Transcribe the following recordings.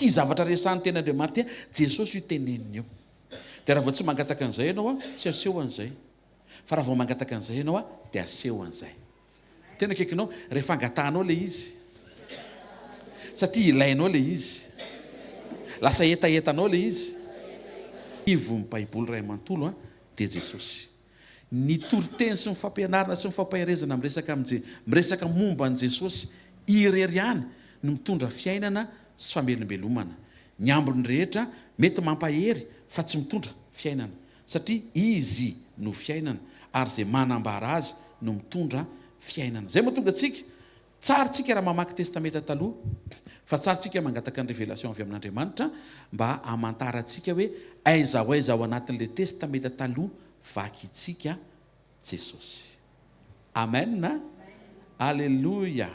tia zavatra resan'ny ten'Andriamanitra Jesosy io teneniny io. Dia raha vao tsy mangataka an'izay ianao tsy aseho an'izay. Fa raha vao mangataka an'izay ianao dia aseho an'izay. Tena akaikinao rehefa angatahanao ilay izy. Satria ilainao ilay izy. Lasa etaetanao ilay izy. Ivon'ny Baiboly ray manontolo dia Jesosy. Ny toriteny sy ny fampianarana sy ny fampaherezana miresaka momba an' Jesosy irery ihany no mitondra fiainana sy famelombelomana. Ny ambiny rehetra mety mampahery fa tsy mitondra fiainana satria izy no fiainana ary izay manambara azy no mitondra fiainana. Zay mahatonga antsika tsara tsika raha mamaky testamenta taloha fa tsara tsika mangataka ny révélation avy amin'Andriamanitra mba hamantara antsika hoe aiza ho aiza ao anatin'ilay testamenta taloha vaky itsika Jesosy. Amen na? Alléluia.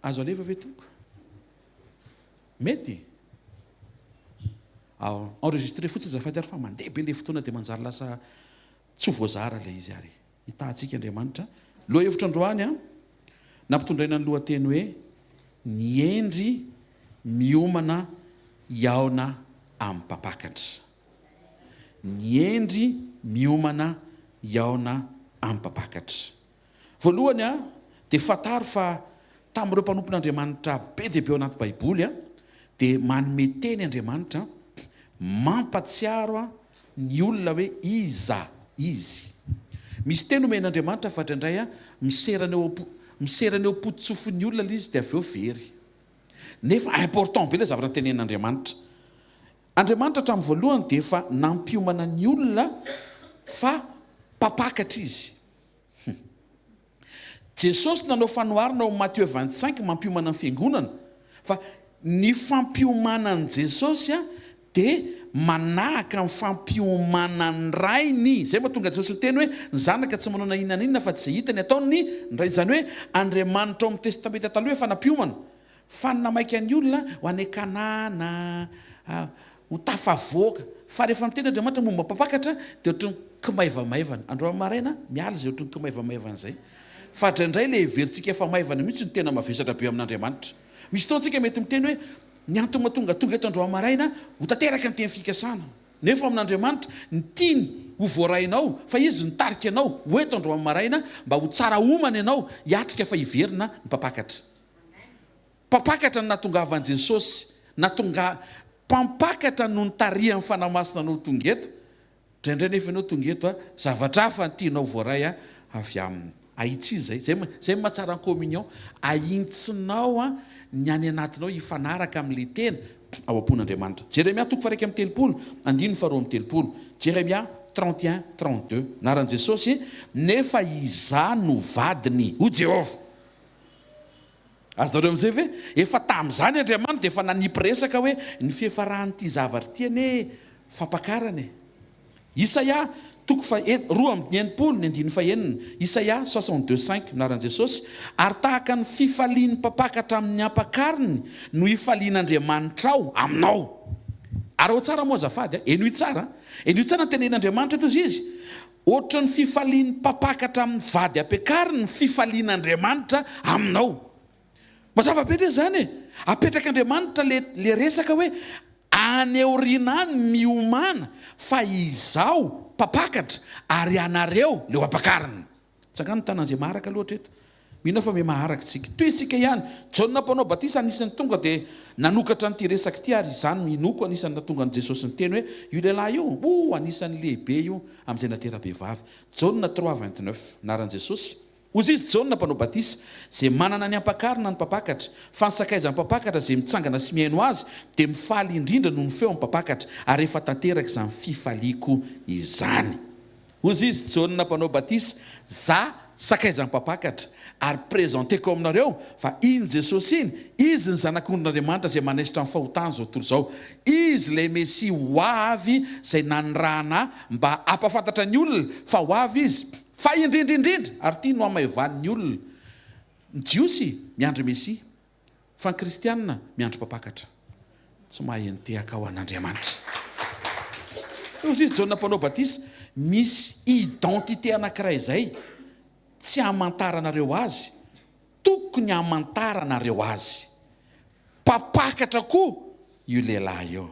Azo aleva ve toko? Mety? Enregistré fotsiny zafady ary fa mandeha be ilay fotoana dia manjary lasa tsy voazara ilay izy ary. Hitantsika Andriamanitra. Loha hevitra androany nampitondraina ny lohateny hoe ny endry miomana iaona amin'ny mpapakatra. Ny endry miomana iaona amin'ny mpapakatra. Voalohany dia fantaro fa tamin'ireo mpanompon'Andriamanitra be dia be ao anaty Baiboly dia manome teny Andriamanitra mampatsiaro ny olona hoe iza izy. Misy teny omen'Andriamanitra fa indraindray miserana eo potsofon'ny olona ilay izy dia avy eo very. Nefa important be ilay zavatra tenen'Andriamanitra. Andriamanitra hatramin'ny voalohany dia efa nampiomana ny olona fa mpapakatra izy. Jesosy nanao fanoharana ao Matthieu 25 mampiomana ny fiangonana fa ny fampiomanan'i Jesosy dia manahaka amin'ny fampiomanan'ny rainy. Zay mahatonga Jesosy teny hoe ny zanaka tsy manao na inona na inona fa tsy izay hitany ataony ny ray. Izany hoe Andriamanitra ao amin'ny testamenta taloha efa nampiomana fa namaika ny olona ho any Kanana ho tafavoaka. Fa rehefa miteny Andriamanitra momba mpapakatra dia ohatran'ny kimaivamaivana. Androany maraina miala izay ohatran'ny kimaivamaivana izay. Fa indraindray ilay heverintsika efa maivana mihitsy ny tena mavesatra be amin'Andriamanitra. Misy taontsika mety miteny hoe ny antony mahatonga tonga eto androany maraina ho tanteraka ny teny fikasana. Nefa amin'Andriamanitra ny tiany ho voarainao fa izy nitarika anao ho eto androany maraina mba ho tsara omana ianao hiatrika fa hiverina ny mpapakatra. Mpapakatra no nahatongavan'i Jesosy, mpampakatra no nitarihan'ny fanamasina no tonga eto. Indraindray nefa ianao tonga eto zavatra hafa ny tianao voaray avy aminy. Ahitsy izay. Zay mahatsara ny communion. Ahintsinao ny any anatinao hifanaraka amin'ilay tena ao am-pon'Andriamanitra. Jeremia 3:2. Jeremia 31:32. Naran'i Jesosy nefa iza no vadiny ho Jehova. Azonareo amin'izay ve? Efa tamin'izany Andriamanitra dia efa nanipiresaka hoe ny fiefarahan'ity zavatra ity ane fampakarany. Isaia 2:9. Isaia 62:5 naran'i Jesosy ary tahaka ny fifalian'ny mpapakatra amin'ny ampakariny no ifalian'Andriamanitra ao aminao. Ary ao tsara moa azafady eno tsara ny tenen'Andriamanitra eto izy. Ohatra ny fifalian'ny mpapakatra amin'ny vady ampiakariny ny fifalian'Andriamanitra aminao. Mazava be zany apetraka Andriamanitra le resaka hoe aneoriana ny miomana fa izao mpapakatra ary anareo leo ampakariny. Tsangano tanan'izay maharaka loatra eto. Mino fa me maharaka tsika. Toy isika ihany. Jaona mpanao batisa anisan'ny tonga dia nanokatra n'ity resaka ity ary izany minoko anisan'ny natonga an'i Jesosy ny teny hoe io lehilahy io anisan'ny lehibe io amin'izay natera-behivavy. Jaona 3:29 naran'i Jesosy. Ozy izy Jaona mpanao batisa izay manana ny ampakarina ny mpapakatra fa ny sakaizan'ny mpapakatra izay mitsangana sy mihaino azy dia mifaly indrindra noho ny feo ny mpapakatra ary efa tanteraka izany fifaliako izany. Ozy izy Jaona mpanao batisa za sakaizan'ny mpapakatra ary prezenteko aminareo fa iny Jesosy iny izy ny zanak'Andriamanitra izay manesitra amin'ny fahotana zao tontolo izao. Izy ilay Mesia ho avy izay nanirahana mba hampafantatra ny olona fa ho avy izy fa indrindrindrindra ary tia no amaivan'ny olona. Ny jiosy miandry Mesia fa ny kristianina miandry mpapakatra. Tsy mahay nitehaka ao an'Andriamanitra. Ozy izy Jaona mpanao batisa misy identité anankiray izay tsy hamantaranareo azy, tokony hamantaranareo azy. mpapakatra koa io lehilahy eo.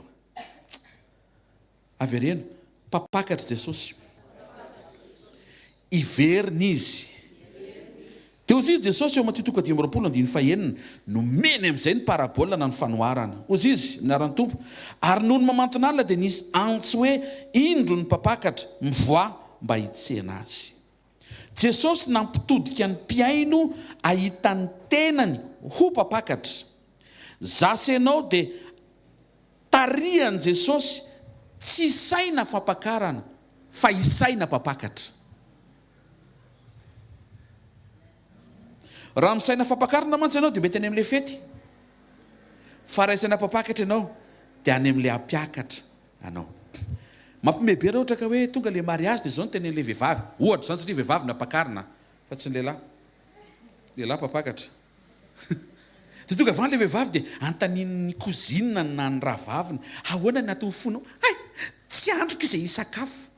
Avereno, mpapakatra Jesosy. Iverina izy. Dia ozy izy Jesosy eo Matthieu 5:24 nomeny amin'izay ny parabola na ny fanoharana. Ozy izy minaran'ny tompo. Ary noho ny mamantona alina dia nisy antso hoe indro ny mpapakatra mivoa mba hitsena azy. Jesosy nampitodika ny mpiaino ahitany tenany ho mpapakatra. Zasy ianao dia tarihany Jesosy tsy isaina fampakarana fa isaina mpapakatra. Raha misaina fampakarana mantsy ianao dia mety any amin'ilay fety. Fa raha isaina mpapakatra ianao dia any amin'ilay hampiakatra anao. Mampimebe raha ohatra ka hoe tonga ilay mariazy dia zao no tenen'ilay vehivavy. Ohatra zany satria vehivavy no hampakarina fa tsy ny lehilahy. Lehilahy mpapakatra. Dia tonga avy any ilay vehivavy dia antanin'ny kozinina na ny rahavaviny. Ahoana ny aton'ny fonao? Ay, tsy androko izay hisakafo.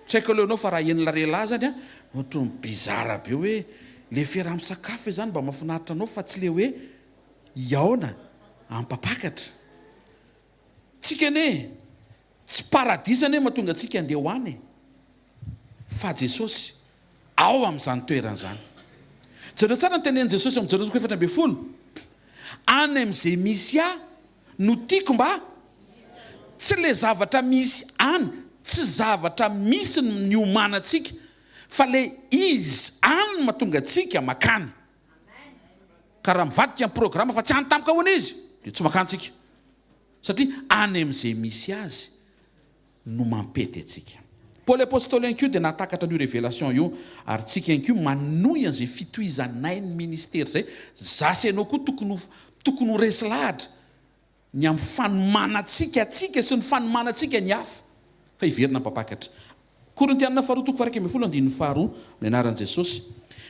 Tsy haiko aleonao fa raha enina lehilahy zany ohatra ny bizara be hoe le fiaraha misakafo zany mba mahafinaritra anao fa tsy le hoe iaona ampapakatra. Tsika ane tsy paradisa ane mahatonga antsika andeha hoany fa Jesosy ao amin'izany toeran'izany. Jereo tsara ny tenen'i Jesosy amin'ny Jeremia 4:7 any amin'izay misy ahy no tiako mba tsy le zavatra misy any, tsy zavatra misy ny omanantsika fa le izy any no mahatonga antsika makany. Ka raha mivadika amin'ny programa fa tsy any tampoka hoana izy dia tsy makantsika. Satria any amin'izay misy azy no mampety antsika. Paul apôstôly ihany koa dia natakatra an'io révélation io ary tsika ihany koa manohy an'izay fitohizanay ny ministera zay. Zasy ianao koa tokony ho resy lahatra ny amin'ny fanomanantsika atsika sy ny fanomanantsika ny hafa fa hiverina mpapakatra. Korintianina 2:12 ny anaran'i Jesosy.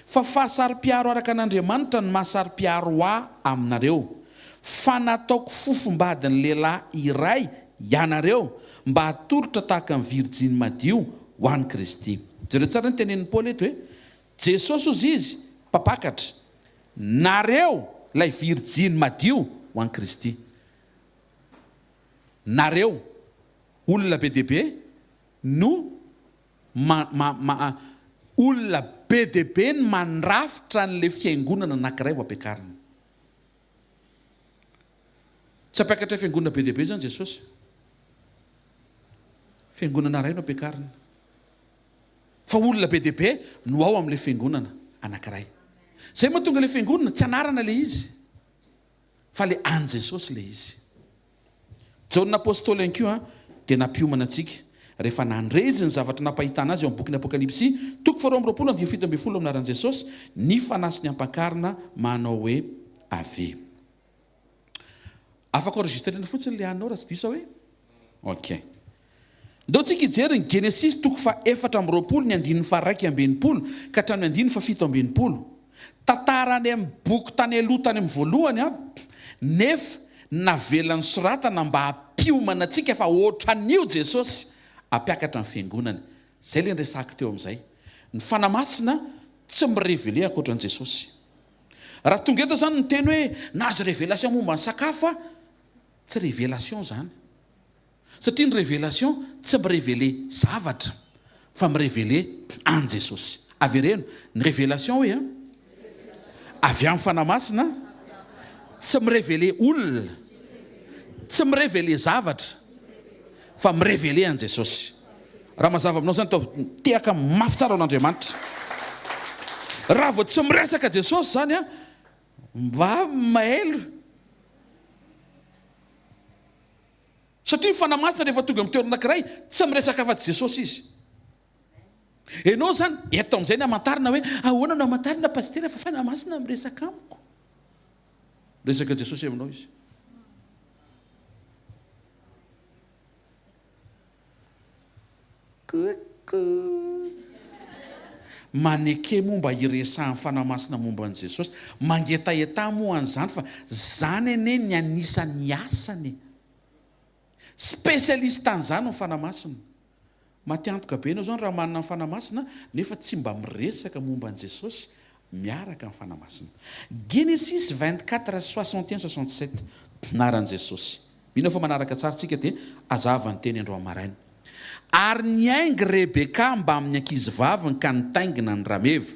Fa fahasari-piaro araka an'Andriamanitra ny mahasari-piaro ahy aminareo. Fa nataoko fofombadiny lehilahy iray ianareo mba hatolotra tahaka ny Virjiny madio ho an'i Kristy. Jereo tsara ny tenen'ny Paul eto hoe Jesosy ozy izy mpapakatra, nareo lay Virjiny madio ho an'i Kristy. Nareo olona be deaibe no olona be deaibe ny mandrafitra n'le fiangonana anankiray ho ampiakarina. Tsy hampiakatra fiangonana be deaibe zany Jesosy. Fiangonana iray no ampiakarina. Fa olona be deaibe no ao amin'ilay fiangonana anankiray. Zay mahatonga ilay fiangonana tsy anarana ilay izy fa ilay an Jesosy ilay izy. Jaona apôstôly ihany koa dia nampiomana antsika rehefa nandrezy ny zavatra nampahitana azy eo amin'ny bokin'ny Apokalipsy 2:17 aminaran'i Jesosy ny fanasy ny ampankarina manao hoe ave. Afaka enregistrena fotsiny le anao raha tsy diso hoe ok. Ndao tsika hijery ny Genesis 4:20 ka hatramin'ny 9:7. Tantara any amin'ny boky tany aloha tany amin'ny voalohany nefa navelany soratana mba hampiomana antsika fa ohatran'io Jesosy hampiakatra ny fiangonana. Zay le nresahako teo amin'izay. Ny fanamasina tsy mirevele ankoatran'i Jesosy. Raha tonga eto zany ny teny hoe nazo révélation momba ny sakafo tsy révélation zany. Satria ny révélation tsy mirevele zavatra fa mirevele an Jesosy. Avereno ny révélation hoe avy amin'ny fanamasina tsy mirevele olona, tsy mirevele zavatra fa mirevele an Jesosy. Raha mazava aminao zany tehaka mafy tsara an'Andriamanitra. Raha vao tsy miresaka Jesosy zany mba maelo. Satria ny fanamasina rehefa tonga amin'ny toerana anankiray tsy miresaka afa-tsy Jesosy izy. Ianao zany eto amin'izay ny amantarina hoe ahoana no amantarina pastera fa fanamasina miresaka amiko. Resaka Jesosy aminao izy. Maneke momba iresahan'ny fanamasina momba an'i Jesosy, mangetaeta moa an'izany fa zany ane ny anisan'ny asany. Spécialiste an'izany ny fanamasina. Matiantoka be ianao zany raha manana ny fanamasina nefa tsy mba miresaka momba an'i Jesosy miaraka amin'ny fanamasina. Genesis 24 61 67 naran'i Jesosy. Mino fa manaraka tsara tsika dia azavany teny andro amaraina. Ary niaingy Rebeka mba amin'ny ankizy vaviny ka nitaingina ny rameva.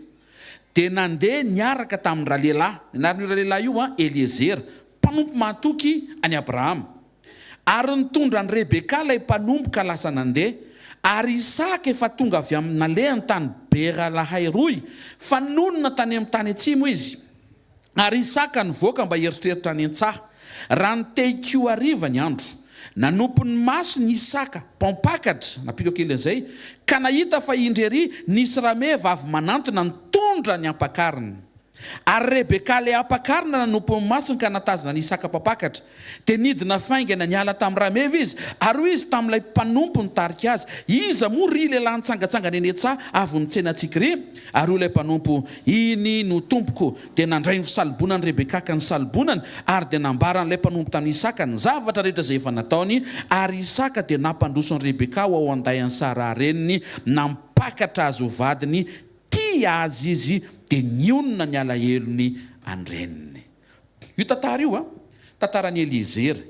Dia nandeha niaraka tamin'ny rahalehilahy. Naran'io rahalehilahy io Eliezera, mpanompo matoky any Abrahama. Ary nitondra ny Rebeka ilay mpanompo ka lasa nandeha. Ary Isaka efa tonga avy amin'ny nalehany tany Beralahay-roy, fa nonona tany amin'ny tany atsimo izy. Ary Isaka nivoaka mba hieritreritra ny an-tsaha. Raha nitehiko hariva ny andro, nanompo ny maso ny Isaka mpampakatra, napika kely an'izay, ka nahita fa indrery nisy rameva avy manantona nitondra ny ampakariny. Ary Rebeka ilay ampakarina nanompo ny masony ka natazana ny Isaka mpampakatra. Dia nidina faingana niala tamin'ny rameva izy, ary hoy izy tamin'ilay mpanompo nitarika azy, iza moa ry lehilahy nitsangatsangana eny an-tsaha avy nitsenantsika ry? Ary hoy ilay mpanompo, iny no tompoko. Dia nandray ny fisalibonany Rebeka ka ny salibonany, ary dia nambaran'ilay mpanompo tamin'ny Isaka ny zavatra rehetra izay efa nataony. Ary Isaka dia nampandrosony Rebeka ho ao andayany Sara reniny, nampakatra azy ho vadiny, tia azy izy, dia nionona ny alahelony andreniny. Io tantara io tantaran'ny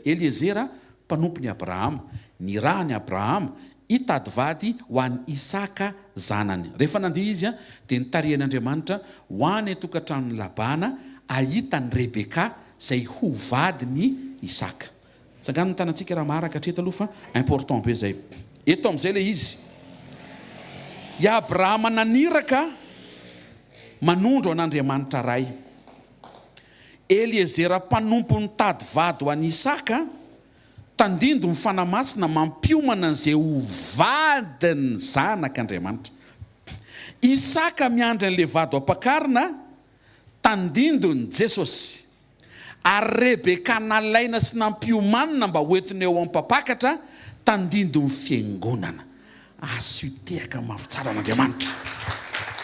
Eliezera mpanompo ny Abrahama, ny rahany Abrahama hitady vady ho an'ny Isaka zanany. Rehefa nandeha izy dia nitarihan'Andriamanitra ho any tokantranon'ny Labana ahitany Rebeka izay ho vadiny Isaka. Tsangano ny tanantsika raha maharaka hatreto aloha fa important be izay. Eto amin'izay ilay izy. I Abrahama naniraka manondro an'Andriamanitra ray. Eliezera mpanompo nitady vady ho an'i Isaka, tandindo ny fanamasina mampiomana an'izay ho vadiny zanak'Andriamanitra. Isaka miandry an'ilay vady ho ampakarina, tandindo ny Jesosy. Ary Rebeka nalaina sy nampiomanina mba hoentiny eo ampampakatra, tandindo ny fiangonana. Azo hitehaka mafy tsara an'Andriamanitra.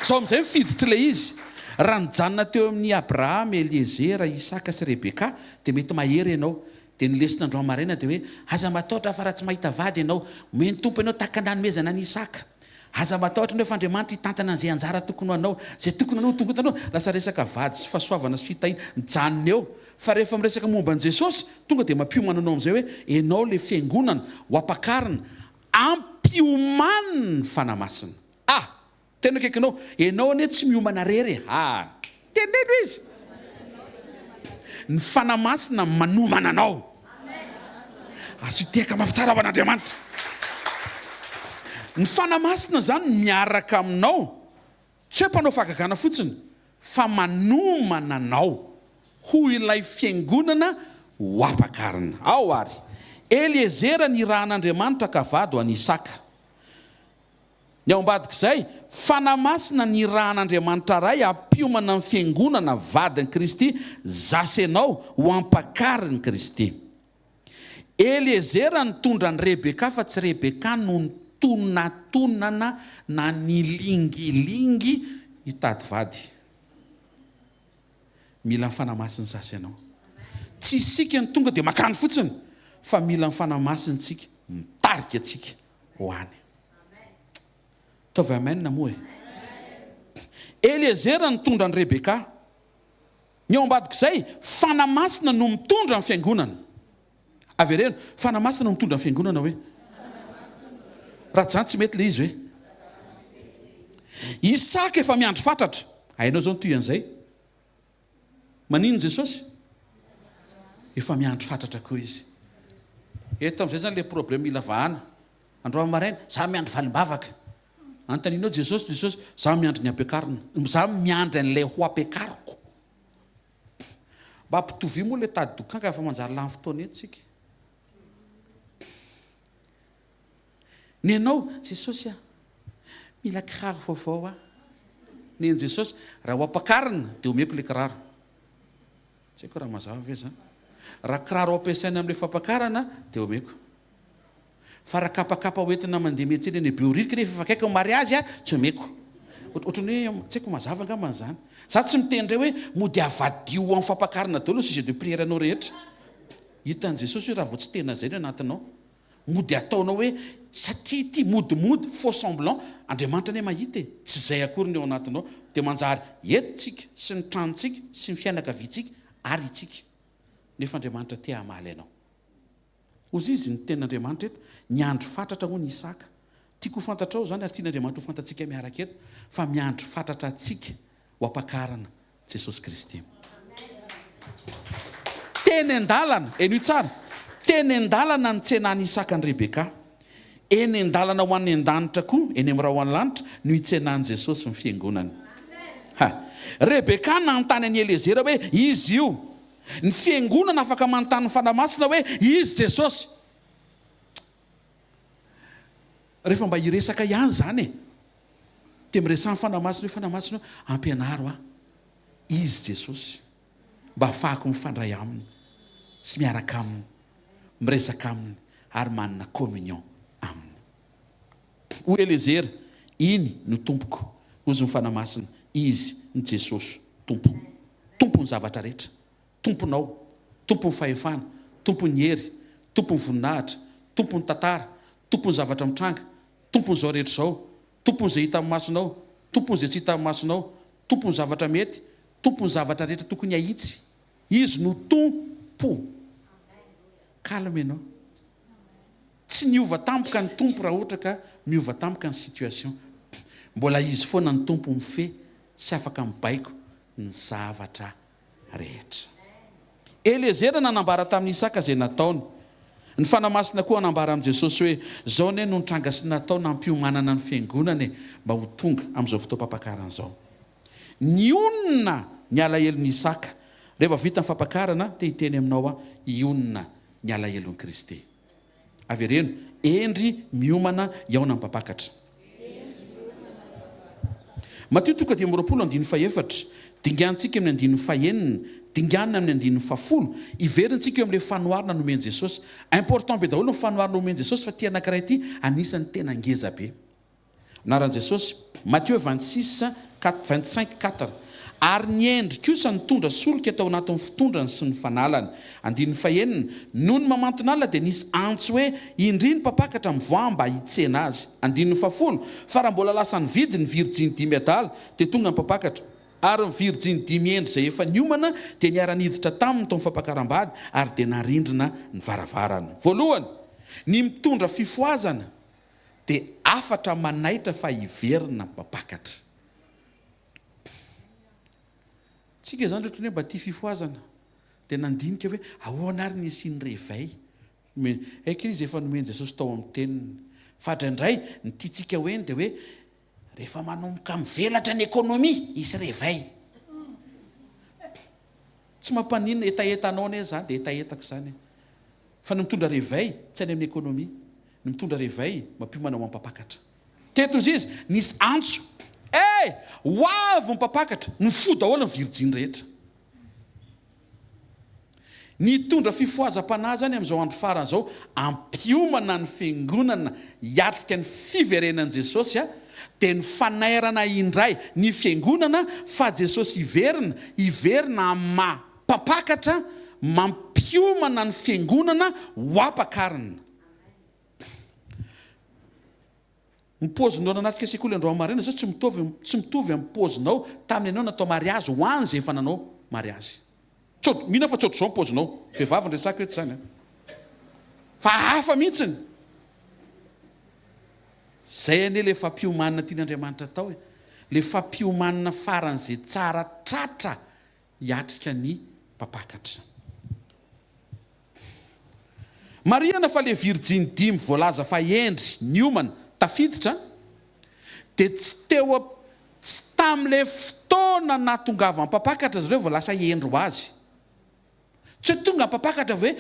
So amin'izay mifiditra ilay izy. Raha nijanona teo amin'ny Abrahama, Eliezera, Isaka sy Rebeka, dia mety mahery ianao. Dia nilesina andro maraina dia hoe, aza matahotra fa raha tsy mahita vady ianao, omeny tompo ianao tahaka nanomezana ny Isaka. Aza matahotra ianao fa Andriamanitra hitantana an'izay anjara tokony anao, izay tokony anao tonga tanao. Lasa resaka vady sy fahasoavana sy fitahiana mijanona eo. Fa rehefa miresaka momba an'i Jesosy, tonga dia mampiomana anao amin'izay hoe, ianao ilay fiangonana ho ampakarina, ampiomaniny fanamasina. Tena kaikinao, ianao anie tsy miomana rery. Teneno izy. Ny fanamasina manomana anao. Azo hitehaka mafy tsara ho an'Andriamanitra. Ny fanamasina zany miaraka aminao, tsy hoe mpanao fahagagana fotsiny, fa manomana anao ho ilay fiangonana ho ampakarina. Ao ary, Eliezera ny rahan'Andriamanitra ka vady ho an'i Isaka. Ny ao ambadik'izay, fanamasina ny rahan'Andriamanitra ray ampiomana amin'ny fiangonana vadin'i Kristy, zasenao ho ampakariny Kristy. Eliezera nitondra ny Rebeka fa tsy Rebeka no nitonatonana na nilingilingy hitady vady. Mila ny fanamasiny zasenao. Tsy isika ny tonga dia makany fotsiny, fa mila ny fanamasiny tsika, mitarika atsika ho any. Taovy amen na moa. Eliezera nitondra ny Rebeka. Ny ao ambadik'izay, fanamasina no mitondra ny fiangonana. Avereno, fanamasina no mitondra ny fiangonana hoe? Raha zany tsy mety le izy hoe? Isaka efa miandry fatratra. Hainao zao nytoy an'izay. Manino Jesosy? Efa miandry fatratra koa izy. Eto amin'izay zany le problème mila vahana. Andro maraina, za miandry valimbavaka. Antaninao Jesosy, za miandry ny ampiakarina. Za miandry an'ilay ho ampiakariko. Mba ampitovy moa le tady dokanga fa manjary lany fotoana entsika. Ny ianao, Jesosy mila kiraro vaovao Ny en Jesosy, raha ho ampiakarina dia omeko le kiraro. Tsy haiko raha mazava ve zany. Raha kiraro ampiasaina amin'ilay fampiakarana dia omeko. Fa raha kapakapa hoentina mandeha metsena eny biorika rehefa fakaiky mariazy tsy omeko. Ohatrany hoe tsy haiko mazava angamba zany. Za tsy mitendry hoe mody avadio amin'ny fampiakarana daholo sujet de prière anao rehetra. Hitan'i Jesosy hoe raha vao tsy tena izay no anatinao, mody ataonao hoe satria ty modimody faux semblant Andriamanitra ny mahita tsy izay akory ny eo anatinao dia manjary entintsika sy ny tranontsika sy ny fianakaviantsika ary itsika nefa Andriamanitra tia hamaly anao. Ozy izy ny ten'Andriamanitra eto miandry fatratra ho ny Isaka. Tiako ho fantatra ao zany ary tian'Andriamanitra ho fantatsika miaraka eto fa miandry fatratra atsika ho ampakarana Jesosy Kristy. Teny an-dalana eny tsara. Teny an-dalana ny tsenan'ny Isaka ny Rebeka. Eny an-dalana ho an'ny an-danitra koa eny amin'ny raha ho an'ny lanitra no hitsenan'i Jesosy ny fiangonany. Rebeka nanontany an'i Elezera hoe izy io. Ny fiangonana afaka manontany ny fanamasina hoe izy Jesosy. Rehefa mba hiresaka ihany zany e. Dia miresaha ny fanamasina hoe fanamasina ampianaro izy Jesosy. Mba ahafahako mifandray aminy sy miaraka aminy, miresaka aminy ary manana communion aminy. O Elezera, iny no tompoko. Ozy ny fanamasina, izy ny Jesosy tompo. Tompo ny zavatra rehetra. Tomponao, tompo ny fahefana, tompo ny hery, tompo ny voninahitra, tompo ny tantara, tompo ny zavatra mitranga, tompo ny zao rehetra zao, tompo ny zay hita amin'ny masonao, tompo ny zay tsy hita amin'ny masonao, tompo ny zavatra mety, tompo ny zavatra rehetra tokony ahitsy. Izy no tompo. Calme ianao. Tsy miova tampoka ny tompo raha ohatra ka miova tampoka ny situation. Mbola izy foana ny tompo mifehy sy afaka mibaiko ny zavatra rehetra. Elezera nanambara tamin'ny Isaka izay nataony. Ny fanamasina koa nanambara amin'i Jesosy hoe zao ne no nitranga sy natao nampiomanana ny fiangonana mba ho tonga amin'izao fotoam-pampakarana izao. Ny onona ny alahelon'ny Isaka. Rehefa vita ny fampakarana dia hiteny aminao ionona ny alahelon'i Kristy. Avereno, endry miomana iaona amin'ny mpapakatra. Mateo 10:24 dingantsika amin'ny 9:4, dinganina amin'ny 9:10. Iverintsika eo amin'ilay fanoharana nomeny Jesosy. Important be daholo ny fanoharana nomeny Jesosy fa ty anankiray ity anisany tena ngeza be. Naran'i Jesosy, Matthieu 26:25-4. Ary ny endry kosa nitondra solika tao anatin'ny fitondrany sy ny fanalany. 9:9 noho ny mamantonala dia nisy antso hoe indry ny mpapakatra mivoa mba hitsena azy. 10:10 fa raha mbola lasa ny vidy ny virjiny 5 adala dia tonga ny mpapakatra. Ary ny virjiny 5 endry izay efa niomana dia niara-niditra taminy tao fampakaram-bady ary dia narindrina ny varavarana. Voalohany, ny mitondra fifoazana dia afatra manaitra fa hiverina mpapakatra. Tsika zany rehetra hoe mba tia fifoazana dia nandinika hoe ahoana ary ny asiany réveil. Eky izy efa nomeny Jesosy tao amin'ny teniny. Fa indraindray ny tiantsika hoeny dia hoe rehefa manomboka mivelatra ny ekonomia isy réveil. Tsy mampanina etaetanao ne zany dia etaetako zany. Fa ny mitondra réveil tsy any amin'ny ekonomia. Ny mitondra réveil mampiomana ho am-mpapakatra. Teto izy nisy antso. Ho avy ny mpapakatra ny fo daholo ny virjiny rehetra. Ny tondra fifoazam-panahy zany amin'izao andro farana izao ampiomana ny fiangonana hiatrika ny fiverenan'i Jesosy dia ny fanairana indray ny fiangonana fa Jesosy hiverina amin'ny maha-mpapakatra mampiomana ny fiangonana ho ampakarina. Ny pozinao nanatrika sekoly androany marina zao tsy mitovy amin'ny pozinao tamin'ny anao natao mariazy ho any izay efa nanao mariazy. Mihina fa tsotra izao ny pozinao. Vehivavy resaka eto zany. Fa hafa mihitsiny. Zay ane le fampiomanana tian'Andriamanitra tao e. Le fampiomanana faran'izay tsara tratra hiatrika ny mpapakatra. Mariana fa le virjiny 5 voalaza fa endry niomana tafiditra dia tsy tamin'ilay fotoana natongava ny mpapakatra zareo vao lasa endry ho azy. Tsy tonga mpapakatra hoe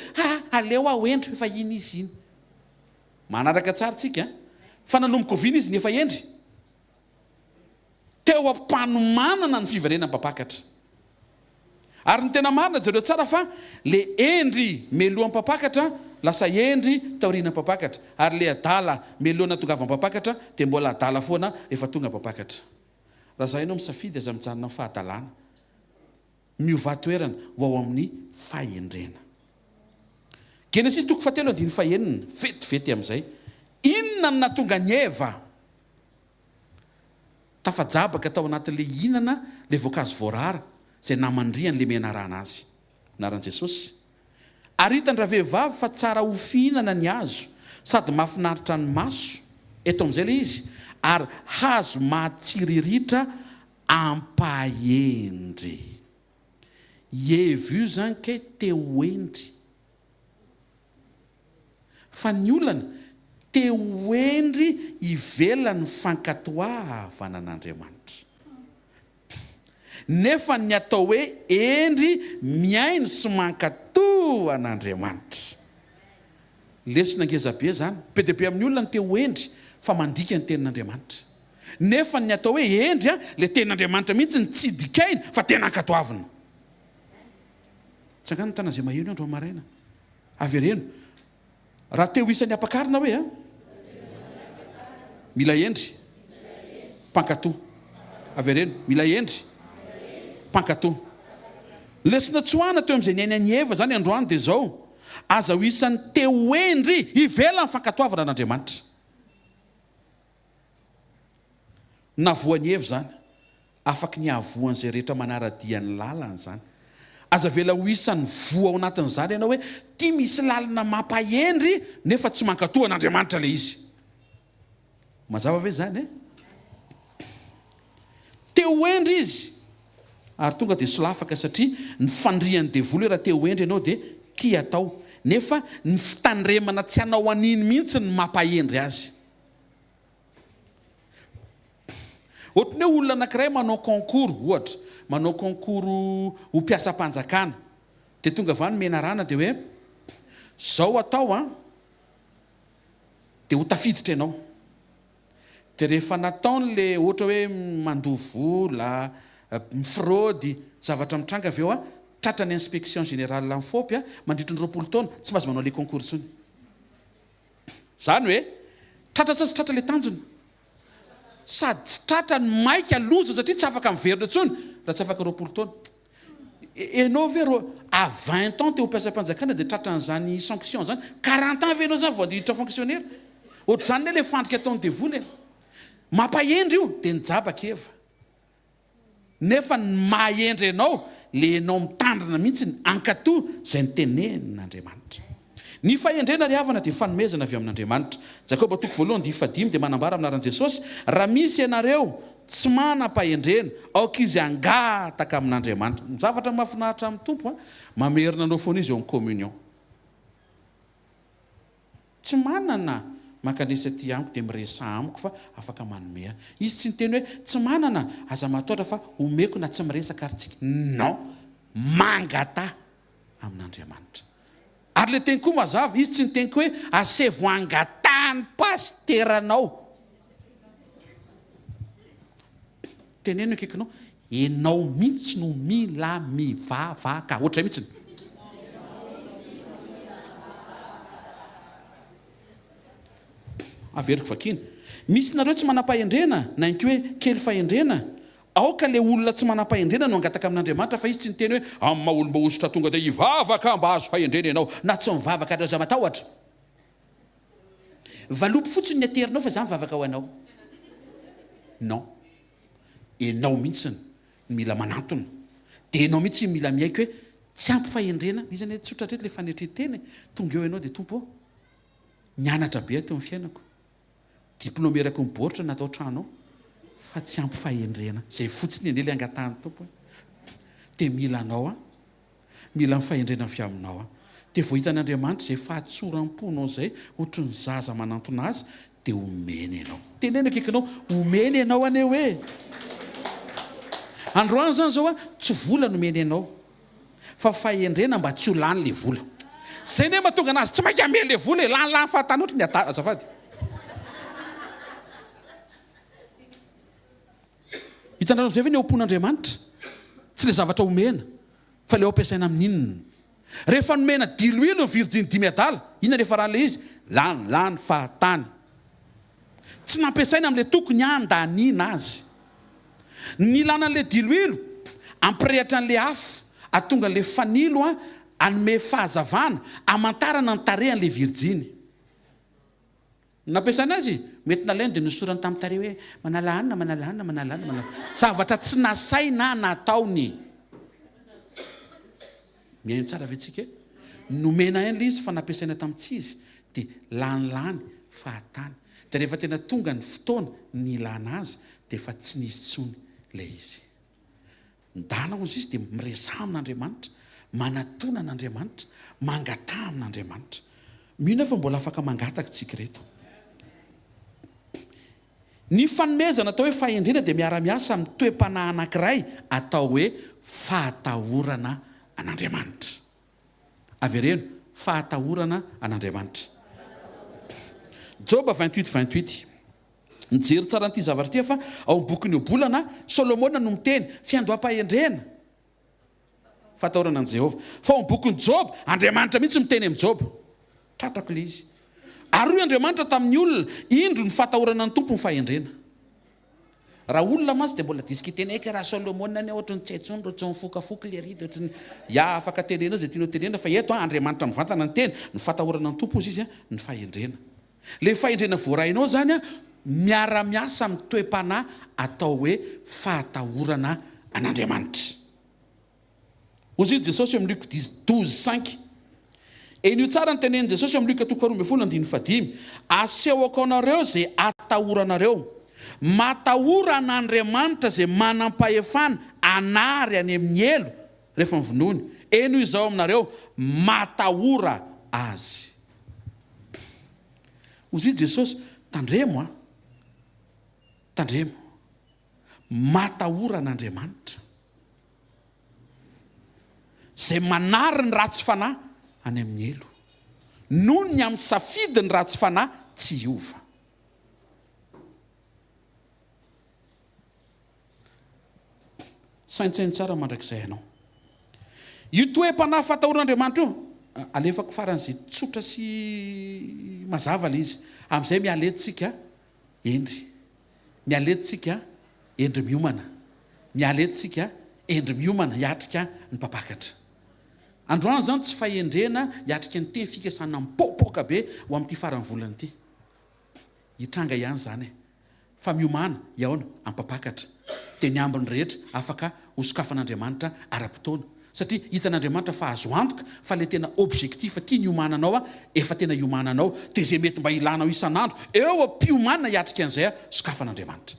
aleo aho endry efa iny izy iny. Manaraka tsara tsika fa nanomboka oviana izy ny efa endry. Teo ampanomanana ny fiverenan'ny mpapakatra. Ary ny tena marina zareo tsara fa le endry melohan'ny mpapakatra lasa endry taoriana mpapakatra ary le adala melohana tongava mpapakatra dia mbola adala foana efa tonga mpapakatra. Raha zay ianao misafidy aza mijanona fahadalana miova toerana ho ao amin'ny fahendrena. Genesis 3:7 vetivety amin'izay. Inona inona no natonga ny Eva tafajabaka tao anatin'le inana le voankazo voarara izay namandriany le menarana azy anaran'i Jesosy. Ary hitan-dra vehivavy fa tsara ho fihinana ny hazo sady mahafinaritra ny maso, eto amin'izay le izy, ary hazo matsiriritra ampahendry. Eva io zany ke te ho endry. Fa ny olana te ho endry ivelany fankatoavana an'Andriamanitra. Nefa ny atao hoe endry miaino sy mankato an'Andriamanitra. Lesona ngezabe zany, be dia be amin'ny olona ny te ho endry fa mandika ny tenin'Andriamanitra. Nefa ny atao hoe endry le tenin'Andriamanitra mihitsy ny tsidikainy fa tena ankatoavina. Tsangana tana zay maheno andro maraina. Avereno. Raha te ho isan'ny ampakarina hoe mila endry mpankatoa. Avereno, mila endry mpankatoa. Lesona tsoana teo amin'izay niaina ny Eva zany androany dia zao, aza ho isan'ny te ho endry ivelany fankatoavana an'Andriamanitra. Navoan'ny Eva zany, afaky ny avoan'izay rehetra manaradia ny lalany zany. Aza vela ho isan'ny voa ao anatin'izany ianao hoe tia misy lalana mampahendry nefa tsy mankatoa an'Andriamanitra le izy. Mazava ve zany te ho endry izy, ary tonga dia solafaka satria ny fandriany devoly raha te ho endry ianao dia tia atao, nefa ny fitandremana tsy hanao aniny mihitsy ny mampahendry azy. Ohatry ny hoe olona anankiray manao concours, ohatra manao concours ho mpiasam-panjakana, dia tonga avy any menarana dia hoe zao atao dia ho tafiditra ianao. Dia rehefa nataon'le ohatra hoe mandovola, mifraudy, zavatra mitranga avy eo tratra ny inspection générale amin'ny fopy mandritra ny 20 taona tsy mahazo manao le concours tsony. Zany hoe tratra tsy tratra le tanjony, sady tsy tratra ny maika loza satria tsy afaka miverina tsony raha tsy afaka 20 taona. Enao ve à 20 ans te ho mpiasam-panjakana dia tratra n'izany sanction zany, 40 ans ve enao zany vao andilitra fonctionnaire. Ohatry zany le fandrika ataony devoly mampahendry io dia nijabaka Eva. Nefa ny mahendry ianao le enao mitandrina mihitsy ny ankatoa izay ny tenenin'Andriamanitra. Ny fahendrena ry havana dia fanomezana avy amin'Andriamanitra. Jakoba 1:5 dia manambara aminaran'i Jesosy, raha misy ianareo tsy manam-pahendrena aoka izy angataka amin'Andriamanitra. Ny zavatra mahafinaritra amin'ny tompo mamerina anao foana izy eo amin'ny communion. Tsy manana makanesa ty amiko dia miresa amiko fa afaka manome. Izy tsy niteny hoe tsy manana aza mataotra fa omeko na tsy miresaka aritsika. Non, mangata amin'Andriamanitra. Ary le teny koa mazava, izy tsy niteny koa hoe asevo angatany pasteranao. Teneno akaikinao, enao mihitsy no mila mivavaka. Ohatray mihitsy. Averiko vakiny. Misy nareo tsy manam-pahendrena, na inky hoe kely fahendrena. Aoka le olona tsy manam-pahendrena no angataka amin'Andriamanitra, fa izy tsy niteny hoe amin'ny maha-olomba ositra tonga dia hivavaka mba azo fahendrena ianao, na tsy mivavaka aza matahotra. Valopy fotsiny ny aterinao fa za mivavaka ho anao. Non. Enao mihitsy ny mila manantona. Dia enao mihitsy mila miaiky hoe tsy ampy fahendrena. Izany tsotra reto le fanetreteny. Tonga eo ianao dia tompo nianatra be teo amin'ny fiainako. Diplomerako miboritra natao tranao fa tsy ampy fahendrena. Zay fotsiny eny le angatahany tompo. Dia mila anao mila mifahendrena avy aminao dia vao hitan'Andriamanitra zay fahatsoram-ponao zay ohatry ny zaza manantona azy dia omeny ianao. Tenena akaikinao, omeny ianao ane hoe androany zany zao tsy vola nomeny ianao fa fahendrena mba tsy ho lany le vola. Zay ne mahatonga anazy tsy mainka ameny le vola lany fahatany ohatry ny azafady. Hitanareo zay ve ny ompon'Andriamanitra tsy le zavatra omena fa le ampiasaina amin'inona. Rehefa nomena diloilo ny virginy 5 adala, inona rehefa rahan'le izy lany fahatany. Tsy nampiasaina amin'le tokony andaniana azy. Ny lanan'le diloilo ampirehatra an'le afo atonga an'le fanilo anome fahazavana amantarana ny tarehan'le virginy. Nampiasana azy mety nalainy dia nosorany tamin'ny tare hoe manala zavatra tsy nasaina nataony. Mihaino tsara ve tsika? Nomena endla izy fa nampiasaina tamin'tsy izy dia lanilany fahatany. Dia rehefa tena tonga ny fotoana ny ilana azy dia efa tsy nisy tsony ilay izy. Ndana ozy izy dia miresaha amin'Andriamanitra, manatona an'Andriamanitra, mangataha amin'Andriamanitra. Mino fa mbola afaka mangataka tsika reto. Ny fanomezana atao hoe fahendrena dia miara-miasa amin'ny toe-panahy anankiray atao hoe fahatahorana an'Andriamanitra. Avereno, fahatahorana an'Andriamanitra. Job 28:28. Nijery tsara n'ity zavatra ity fa ao amin'ny bokin'ny Obolana Solomona no miteny fiandoam-pahendrena fahatahorana an' Jehovah. Fa ao amin'ny bokin'ny Job Andriamanitra mihitsy miteny amin'ny Job. Tratrako ilay izy. Ary Andriamanitra tamin'ny olona indro ny fahatahorana ny tompo ny fahendrena. Raha olona masy dia mbola disika iteneka raha Solomona ny ohatry ny tsetson ohatry ny fokafoka le rida ohatry ny afaka tenena izay tianao tenena fa eto Andriamanitra mivantana ny teny ny fahatahorana ny tompo izy ny fahendrena. Le fahendrena voarainao zany miara-miasa amin'ny toe-panahy atao hoe fahatahorana an'Andriamanitra. Ozy izy Jesosy amin'ny Luc 12:5. Enio tsara ny tenen'i Jesosy amin'ny Luc 12:5. Asehoko anareo izay atahoranareo. Matahora an'Andriamanitra izay manam-pahefana anary any amin'ny elo rehefa mivonony. Eno izao aminareo matahora azy. Ozy izy Jesosy tandremo matahora an'Andriamanitra izay manary ny ratsy fanahy any amin'ny elo noho ny amin'ny safidy ny ratsy fanahy tsy hiova. Saintsainy tsara mandrakizay ianao. Io toe-panahy fatahoran'Andriamanitra io alefako faran'izay tsotra sy mazava le izy. Amin'izay mialeditsika endry. Mialeditsika endry miomana. Mialeditsika endry miomana hiatrika ny mpapakatra. Androany zany tsy fahendrena hiatrika ny teny fikasana mipopoka be ho amin'ity faran'ny volana ity. Hitranga ihany zany. Fa miomana iaona ampapakatra. Teny ambiny rehetra afaka hosokafan'Andriamanitra ara-potoana. Satria hitan'Andriamanitra fa azo antoka fa le tena objectif tia ny iomananao efa tena iomananao. Dia izay mety mba ilanao isan'andro eo am-piomana hiatrika an'izay sokafan'Andriamanitra.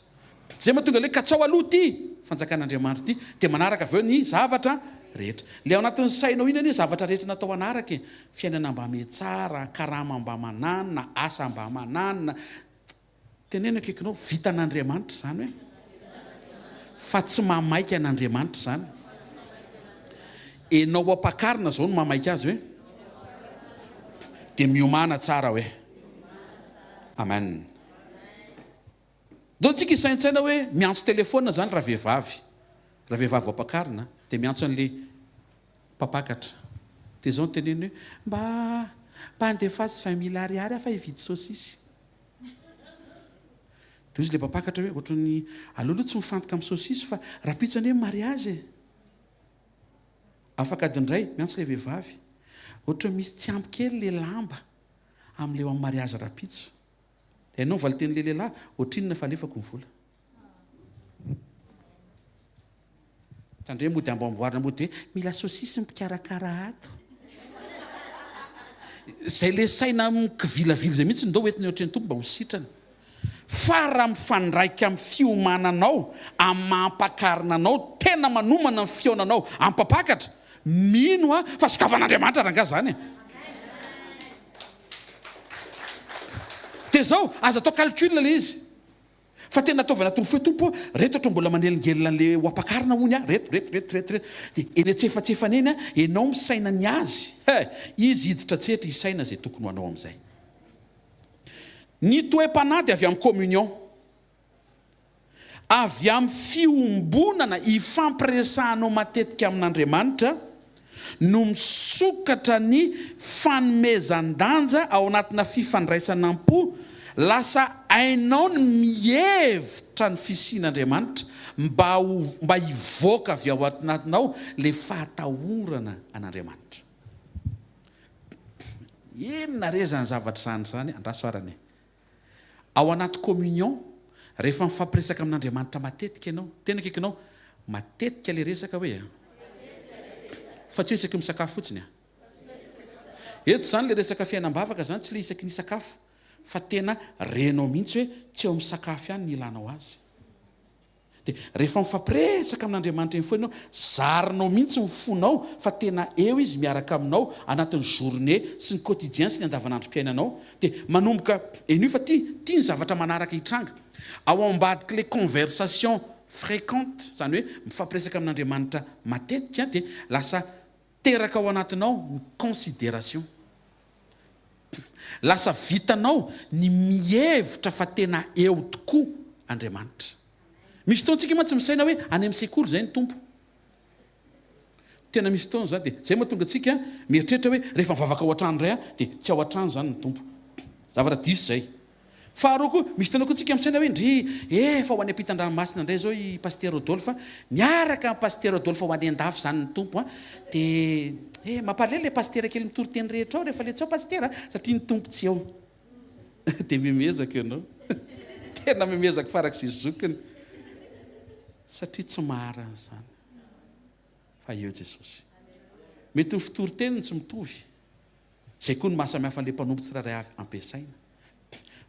Zay mahatonga le katsao aloha ity fanjakan'Andriamanitra ity dia manaraka avy eo ny zavatra rehetra. Le ao anatin'ny sainao iny anie zavatra rehetra natao anaraka. Fiainana mba metsara, karama mba mananina, asa mba mananina. Tenena kekinao vitan'Andriamanitra zany hoe. Fa tsy mamaika an'Andriamanitra zany. Enao ampakarina zao no mamaika azy hoe. Dia miomana tsara hoe. Amen. Dao tsika isaintsaina hoe miantso telefona zany raha vehivavy. Raha vehivavy ampakarina dia miantso an'le mpapakatra. Dia zao teneny hoe mba andefatsy 20,000 ariary afa hividy saosisy. Dia izy le mpapakatra hoe ohatran'ny aloha tsy mifantoka amin'ny saosisy fa raha pitsany hoe mariazy. Afaka adindray miantso le vehivavy. Ohatra misy tsy ampy kely le lamba amin'ileo amin'ny mariazy rapitso. Ianao valiten'le lehilahy, ohatrinona fa alefako ny vola. Tandre mody ambamboarina mody hoe mila saosisy mipikarakara ato. Zay le saina mikivilavily zay mihitsy ndao hoentiny ohatrin'ny tompo mba ho sitrana. Fa raha mifandraika amin'ny fiomananao, amin'ny mampakarina tena manomana amin'ny fionanao, amin'ny mpapakatra, mino fa sokafan'Andriamanitra ranga zany. Dia zao aza atao calcul le izy. Fa tena ataovana tompo fe tompo reto ohatra mbola manelingelina an'le ho ampakarina hony reto. Dia eny antsefatsefana eny enao misaina ny azy. Izy hiditra tsetra isaina zay tokony ho anao amin'izay. Ny toe-panahy dia avy amin'ny communion. Avy amin'ny fiombonana ifampiresahanao matetika amin'Andriamanitra no misokatra ny fanomezan-danja ao anatina fifandraisanam-po. Lasa ainao ny mihevitra ny fisian'Andriamanitra mba hivoaka avy ao anatinao le fahatahorana an'Andriamanitra. Inona re zany zavatra zany andraso arany. ao anaty communion rehefa mifampiresaka amin'Andriamanitra matetika ianao tena kaikinao matetika le resaka hoe fa tsy isaky misakafo fotsiny eto zany le resaka fiainam-bavaka zany tsy le isaky ny sakafo fa tena renao mihitsy hoe tsy eo misakafo ihany ny ilanao azy dia rehefa mifampiresaka amin'Andriamanitra eny foana ianao zarinao mihitsy ny fonao fa tena eo izy miaraka aminao anatin'ny journée sy ny quotidien sy ny andavanandrom-piainanao dia manomboka eny fa tia ny zavatra manaraka hitranga ao ambadiky le conversation fréquente zany hoe mifampiresaka amin'Andriamanitra matetika dia lasa teraka ao anatinao ny considération lasa vitanao ny mihevitra fa tena eo tokoa Andriamanitra. Misy fotoantsika mantsy misaina hoe any amin'ny sekoly zay ny tompo tena misy fotoana zany dia zay mahatonga antsika mieritreritra hoe rehefa mivavaka ao an-trano ray dia tsy ao an-trano zany ny tompo zavatra diso zay. Faharoa koa misy fotoana koa tsika misaina hoe ndry fa ho any ampitan-dranomasina indray zao i paster Rodolphe miaraka amin'ny paster Rodolphe ho any an-dafy zany ny tompo dia mampalely le paster kely mitory-teny rehetra ao rehefa le tsy ao paster satria ny tompo tsy ao dia mimezaka ianao tena mimezaka farak'izay zokiny satria tsy maharana zany fa eo Jesosy mety ny fitory-teniny tsy mitovy zay koa ny mahasamihafa an'ilay mpanompo tsirairay avy ampiasaina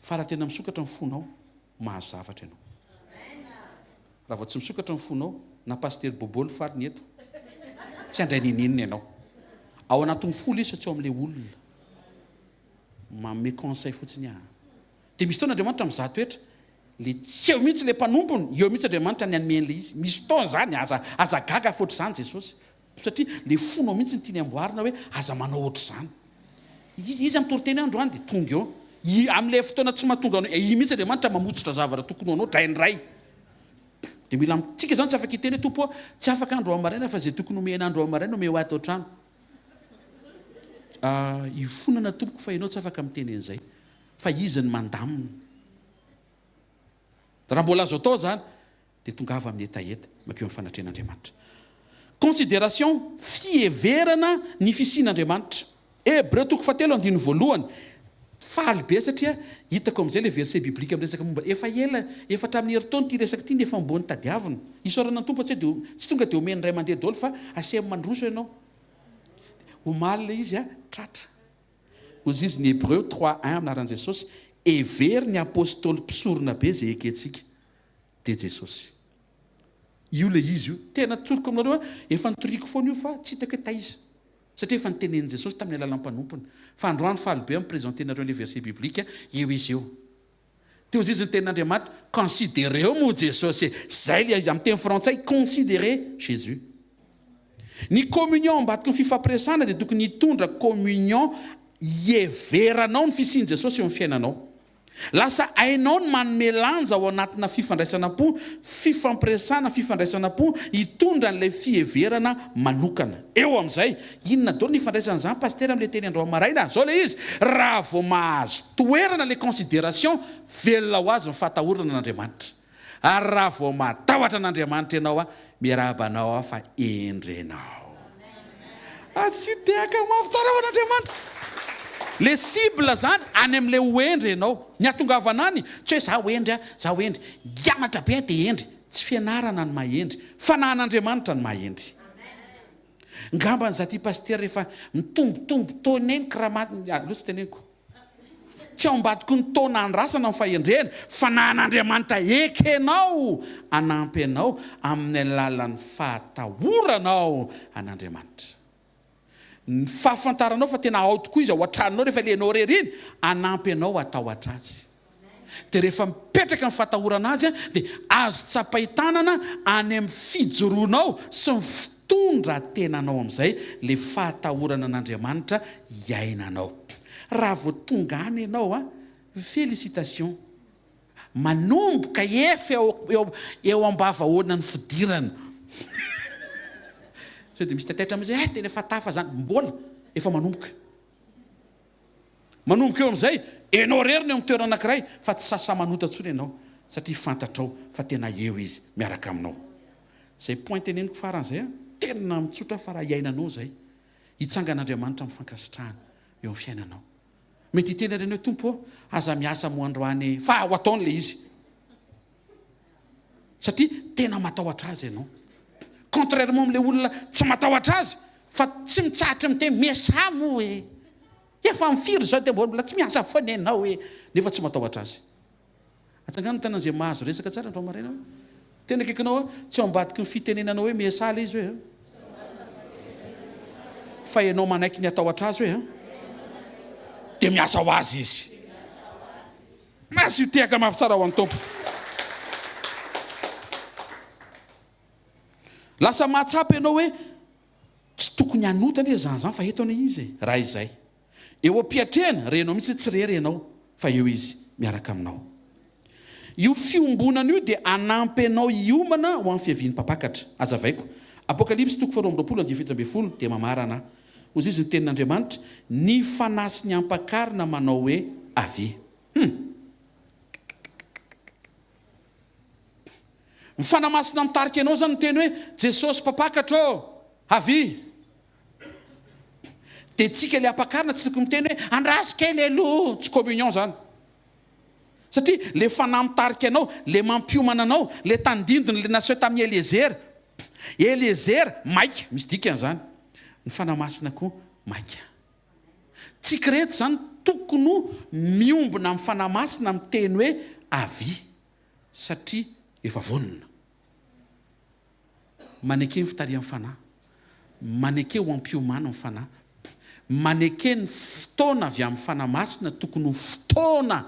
fa raha tena misokatra ny fonao mahazo zavatra ianao raha vao tsy misokatra ny fonao na paster Bobolo fariny eto tsy handray ninenina ianao ao anatin'ny folo izy tsy ao amin'ilay olona manome conseil fotsiny dia misy fotoana Andriamanitra mizaha toetra le tsy eo mihitsy le mpanompony eo mihitsy Andriamanitra ny anomen'ilay izy misy fotoana zany aza gaga foatra zany Jesosy satria le fonao mihitsy ny tiany amboarina hoe aza manao ohatr' zany izy amitory-teny andro any dia tonga eo amin'ilay fotoana tsy mahatonga anao mihitsy Andriamanitra mamotsotra zavatra tokony anao draindray dia mila tsika zany tsy afaka hiteny hoe tompo tsy afaka andro amaraina fa zay tokony omena andro amaraina ome ho ato an-trano ifonana tompoko fa ianao tsy afaka miteny an'izay fa izy ny mandamina raha mbola azo atao zany dia tonga avy amin'ny etaeta makeo amin'ny fanatrehan'Andriamanitra. Considération fieverana ny fisian'Andriamanitra Hébreu 4:1 faly be satria hitako amin'izay le verset biblika amin'resaka momba efa ela efatra amin'ny herintaona ty resaka ty ny efa mbony tadiavina isaorana ny tompo tsy tonga dia omeny ray mandeha daholo fa asehamy mandroso ianao omaly le izy tratra ozy izy ny Hébreu 3:1 anaran'i Jesosy every ny apôstôly mpisorona be zay ekentsika dia Jesosy io le izy io tena tsoroko aminareo efa nitoriko foana io fa tsy hitako taiza satria efa nitenen'i Jesosy tamin'ny alalan'ny mpanomponya fa androany faly be ampipresentenareo le verset biblika eo izy eo teo izy ny tenin'Andriamanitra considérez mo Jesosy zay le izy amin'ny teny frantsay considérez Jésus. Ny communion ambadiky ny fifampiresana dia tokony hitondra communion ieveranao ny fisian'i Jesosy eo amin'ny fiainanao lasa ainao ny manome lanja ao anatina fifandraisanam-po fifandraisanam-po hitondra n'ilay fieverana manokana eo amin'izay inona daholo ny ifandraisana zany paster amin'ilay teny andro amaraina zao le izy raha vao mahazo toerana le considération velona ho azy mifatahorana n'Andriamanitra ary raha vao matahotra n'Andriamanitra ianao miarabanao fa endrenao tsy teaka mafy tsara ho an'Andriamanitra le cible zany any amin'ilay hoendry ianao ny atongavana any tsy hoe za hoendry giamatra be dia endry tsy fianarana ny mahendry fa na an'Andriamanitra ny mahendry ngambany za ty paster rehefa mitombotombo toneny kramatsy teneniko tsy ao ambadiko ny taona andrasana ny fahendrena fa na an'Andriamanitra ekenao anampy anao amin'ny alalan'ny fahatahoranao an'Andriamanitra ny fahafantaranao fa tena ao tokoa izy ao an-tranonao rehefa lenao rery iny anampy anao atao atrazy dia rehefa mipetraka ny fahatahorana azy dia azo tsapaitanana any amin'ny fijoroanao sy ny fitondra tenanao amin'izay le fahatahorana an'Andriamanitra iainanao raha vao tonga any ianao félicitation manomboka efa eo ambavahoana ny fidirana so dia misy tataitra amin'izay tena efa tafa zany mbola efa manomboka eo amin'izay enao reriny eo amin'ny toerana anankiray fa tsy sasa manota ntsony ianao satria fantatrao fa tena eo izy miaraka aminao zay point teneniko faran'izay tena mitsotra fa raha iainanao zay hitsangan'Andriamanitra amin'ny fankasitrahana eo amin'ny fiainanao mety hiteny ireny hoe tompo aza miasa moandroany fa ho ataony le izy satria tena matahotra azy ianao contrairement am'le olona tsy matahotra azy fa tsy mitsahatra miteny miasa mo e efa mifiry zao de mbola tsy miasa foana ianao e nefa tsy matahotra azy atsangano tana zay mahazo resaka tsara andro marena tena kaikinao tsy ambadiky ny fitenenanao hoe miasala izy hoe fa ianao manaiky ny atahotra azy hoe de miasa ho azy izy masy io tehaka mafy tsara ho an'ny tompo lasa mahatsapa ianao hoe tsy tokony hanotana e zany fa eto ane izy raha izay eo ampiatrehana renao mihitsy tsy rery ianao fa eo izy miaraka aminao io fiombonana io dia anampy anao iomana ho amin'ny fiavian'ny mpapakatra azavaiko apokalipsy 4:20 dia mamarana ozy izy ny tenin'Andriamanitra ny fanasy ny ampakarina manao hoe avy mifanamasina mitarika ianao zany miteny hoe Jesosy mpapakatra avy dia tsika le ampakarina tsy tokony miteny hoe andrasikely aloha tsy communion zany satria le fanahy mitarika anao le mampiomana anao le tandindony le naseho tamin'ny Eliezer maika misy dikany zany ny fanamasina koa maika tsika rehetra zany tokony miombona amin'ny fanamasina miteny hoe avy satria efa vonona maneke ny fitarian'ny fanahy maneke ho ampiomana ny fanahy maneke ny fotoana avy amin'ny fanamasina tokony ho fotoana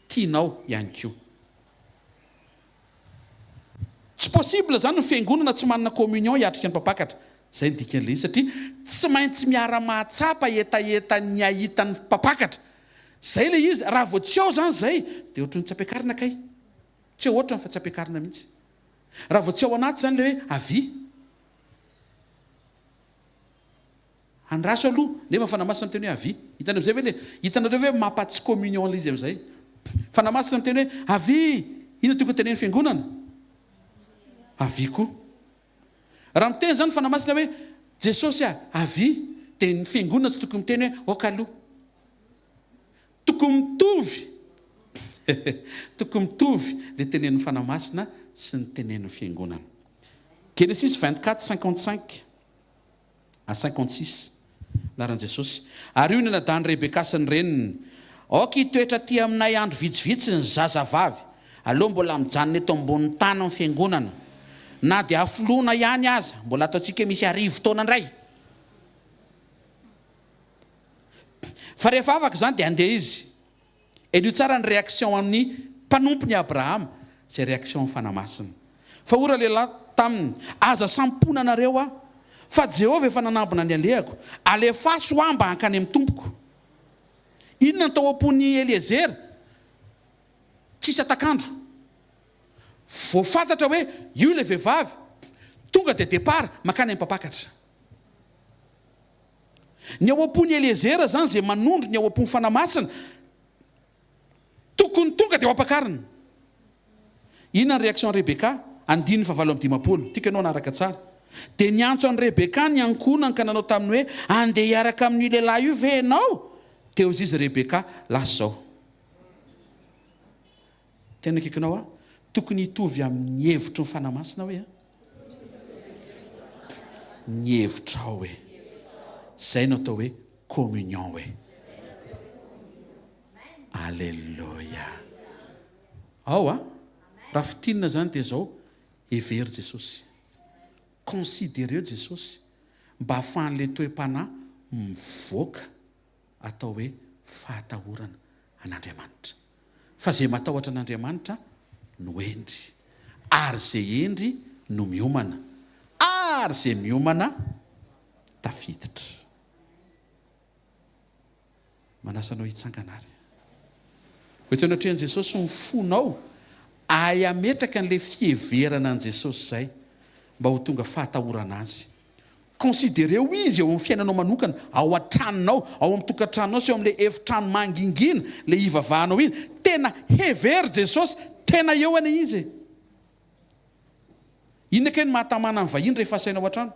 tianao ihany koa tsy possible zany ny fiangonana tsy manana communion hiatrika ny mpapakatra zay ny dikan'le izy satria tsy maintsy miara-mahatsapa etaeta ny ahitan'ny mpapakatra zay le izy raha vao tsy ao zany zay dia ohatran'ny tsy ampiakarina kay tsy eo ohatrany fa tsy ampiakarina mihitsy raha vao tsy ao anaty zany le hoe avy andraso aloha nefa fanamasina miteny hoe avy hitana am'zay ve le hitanareo hoe mampatsy communion le izy am'zay fanamasina miteny hoe avy ina tokony teneny fiangonana avy koa raha miteny zany fanamasina hoe Jesosy avy dia ny fiangonana tsy tokony miteny hoe okaloha tokony mitovy tokony mitovy le tenen'ny fanamasina sy ny tenen'ny fiangonana Genesis 24:55 à 56 laran'i Jesosy ary io ny nadany Rebeka sy ny reniny aoka hitoetra ty aminay andro vitsivitsy ny zazavavy aloha mbola mijanona eto ambonin'ny tany amin'ny fiangonana na dia afoloana ihany aza mbola ataontsika misy arivo taona indray fa rehefa afaka zany dia andeha izy io tsara ny réaction amin'ny mpanompony Abrahama zay réaction amin'ny fanamasina fa ora lehilahy taminy aza samponanareo fa Jehovah efa nanambona ny alehako alefaso amba hankany amin'ny tompoko inona ny tao am-pony Eliezer tsisy atakandro voafantatra hoe io le vehivavy tonga dia départ makany amin'ny mpapakatra ny ao am-pony Eliezer zany zay manondro ny ao am-pony fanamasina tokony tonga dia ho ampakarina inona ny réaction Rebeka 9:7 tika ianao naraka tsara dia niantso an'i Rebeka ny ankonany ka nanao taminy hoe andeha hiaraka amin'ny lehilahy io ve ianao teo izy Rebeka lasa zao tena kikinao tokony hitovy amin'ny hevitro ny fanamasina hoe ny hevitra ao hoe zay no atao hoe communion hoe alleluia ao raha fitinina zany dia zao hevery Jesosy considéreo Jesosy mba hahafahan'le toe-panahy mivoaka atao hoe fahatahorana an'Andriamanitra fa zay matahotra an'Andriamanitra no endry ary zay endry no miomana ary zay miomana tafiditra manasanao hitsangana ary oetena trehan'i Jesosy mifonao ay ametraka an'le fieverana an' Jesosy zay mba ho tonga fahatahorana azy considéreo izy eo amin'ny fiainanao manokana ao an-tranonao ao amin'ny tokantranonao sy eo amin'le efitrano mangingina le ivavahanao iny tena hevery Jesosy tena eo ane izy inona kay ny mahatamana ny vahiny rehefa asainao an-trano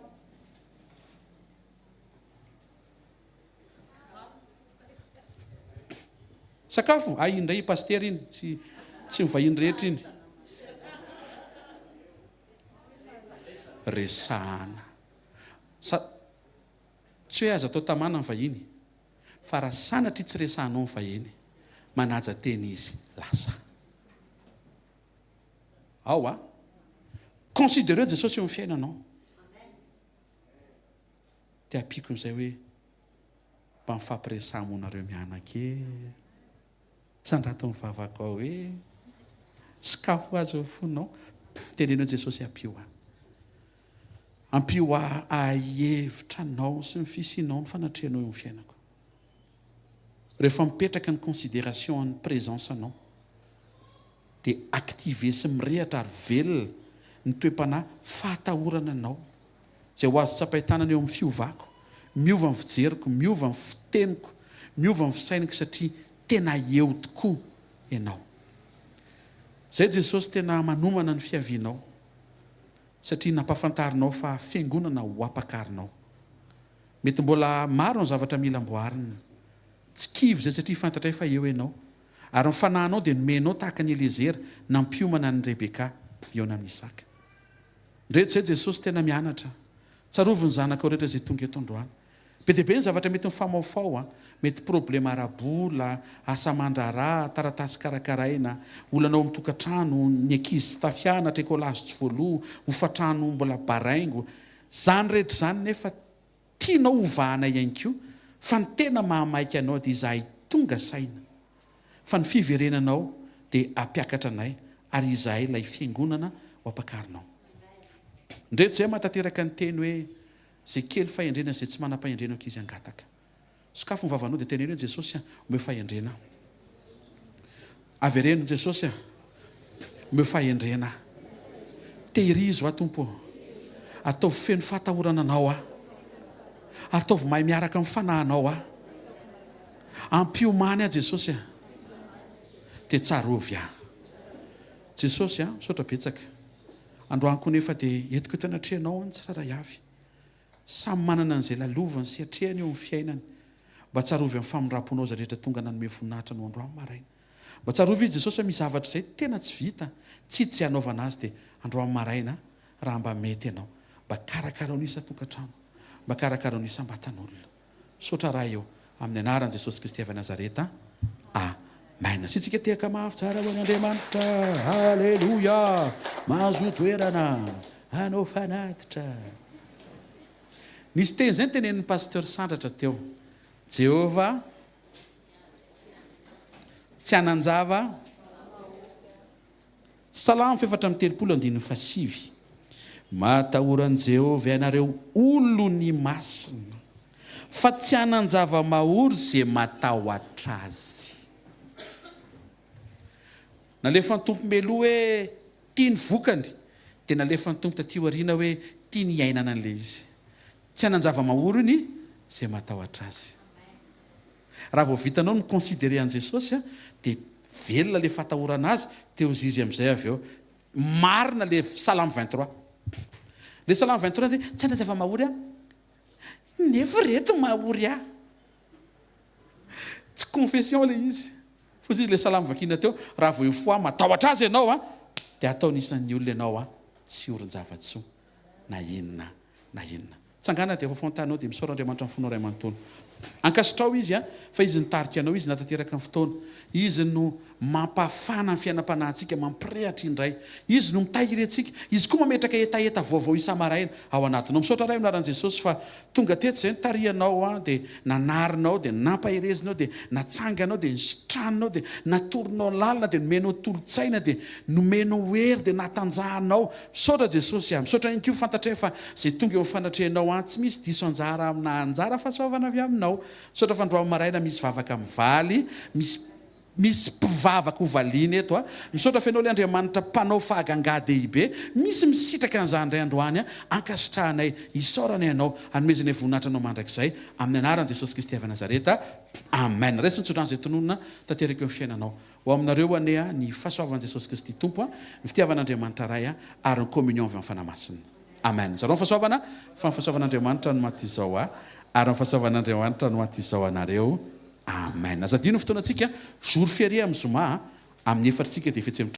sakafo iny ndray paster iny tsy mivahiny rehetra iny resahana tsy hoe aza atao tamana mivahiny fa raha sanatry tsy resahanao mivahiny manaja teny izy lasa ao a considéreo Jesosy eo amin'ny fiainanao dia apiako n'izay hoe mba mifampiresamonareo mianake sandrato mivavaka ao hoe sakafo azy fonao tenenao Jesosy ampio ahevitra anao sy ny fisinao ny fanatrehanao eo amin'ny fiainako rehefa mipetraka ny considération ny présence anao dia activer sy mirehatra ary velona ny toe-panahy fahatahorana anao zay ho azo tsapahitanana eo amin'ny fiovako miova ny fijeriko miova ny fiteniko miova ny fisainako satria tena eo tokoa ianao zay Jesosy tena manomana ny fiavianao satria nampafantarinao fa fiangonana ho apakarinao mety mbola maro ny zavatra mila amboarina tsy kivy zay satria fantatray fa eo ianao ary mifanahinao dia nomenao tahaka ny Eliezer nampiomana ny Rebeka eo na amin'ny Isaka ndreto zay Jesosy tena mianatra tsaroviny zanaka rehetra zay tonga eto androany be dia be ny zavatra mety mifamaofao mety problema arabola asa mandrarà taratasy karakaraina olanao mitokantrano ny ankizy tsy tafianatra ekolazy tsy voaloha hofatrano mbola baraingo zany rehetra zany nefa tianao hovahana ihany koa fa ny tena mahamaika anao dia izahay tonga saina fa ny fiverenanao dia ampiakatra anay ary izahay ilay fiangonana ho apakarinao ndreto zay matateraka ny teny hoe zay kely fahendrena zay tsy manam-pahendrena ankizy angataka sakafo ny vavanao dia teneny hoe Jesosy omeo fahendrena avereno Jesosy omeo fahendrena tehirizo tompo ataovy feno fahatahorana anao ataovy mahay miaraka amin'ny fanahinao ampiomany Jesosy dia tsarovy Jesosy misaotra betsaka androany koa nefa dia etiko tena atrehanao ny tsiraray avy samy manana an'izay lalovany sy atrehany eo amin'ny fiainany mba tsarovy amin'ny famindraponao za rehetra tonga nanome voninahitra no androany maraina mba tsarovy izy Jesosy misy zavatra izay tena tsy vita tsy hanaovana azy dia androany maraina raha mba mety ianao mba karakarao nisa tokantrano mba karakarao nisa ambatan'olona sotra raha eo amin'ny anaran'i Jesosy Kristy avy Nazareta amen sy tsika tehaka mafy tsara ho an'Andriamanitra haleloia mahazo toerana anao fanatitra nisy teny zay tenenin'ny pasteur sandratra teo Jehova tsy ananjava Salamo 4:7 matahoran'i Jehova ianareo olony masina fa tsy ananjava maory zay matahotra azy nalefa ny tompo meloa hoe tia ny vokany dia nalefa ny tompo taty aoriana hoe tia ny iainana an'ilay izy tsy ananjava maory iny zay matahotra azy raha vao vitanao ny considéré an Jesosy dia velona le fahatahorana azy teo zizy amin'izay avy eo marina le Salamo 23 le Salamo 23 dia tsy ananjava maory nefa reto maory tsy confession le izy fa izy le Salamo vakina teo raha vao foi matahotra azy ianao dia atao nisan'ny olona ianao tsy orin-javatsoa na inona na inona tsangana dia fafontanao dia misaoran'Andriamanitra amin'ny fonao ray amanontolo ankasitrao izy fa izy nitarika anao izy natateraka ny fotoana izy no mampafana ny fiainam-panahintsika mampirehatra indray izy no mitahiry antsika izy koa mametraka etaeta vaovao isa-maraina ao anatinao misaotra ray minaran'i Jesosy fa tonga teto izay nitarianao dia nanarinao dia nampaherezinao dia natsanganao dia nisitranonao dia natoronao lalina dia nomenao tolotsaina dia nomenao hery dia natanjahanao misaotra Jesosy misaotra ihany koa fantatray fa zay tonga eo amin'ny fanatrehanao tsy misy diso anjara amina anjara fahasoavana avy aminao misaotra fa androany maraina misy vavaka mivaly misy mpivavaka ho valiana eto misaotra fenao le Andriamanitra mpanao fahaganga dehibe misy misitraka an'izany indray androany ankasitrahanay isaorana ianao hanomezanay voninahitra anao mandrakizay amin'ny anaran'i Jesosy Kristy avy Nazareta amen raisy nitsodrano izay tononona tanteraka eo amin'ny fiainanao ho aminareo ane ny fahasoavan'i Jesosy Kristy tompo ny fitiavan'Andriamanitra ray ary ny communion avy amin'ny fanahy-masina amen zareo fahasoavana fa ny fahasoavan'Andriamanitra no maty izao ary ny fahasoavan'Andriamanitra no maty izao anareo amen. Azadino fotoana antsika jour férié amin'ny zoma amin'ny efatritsika dia efa tsy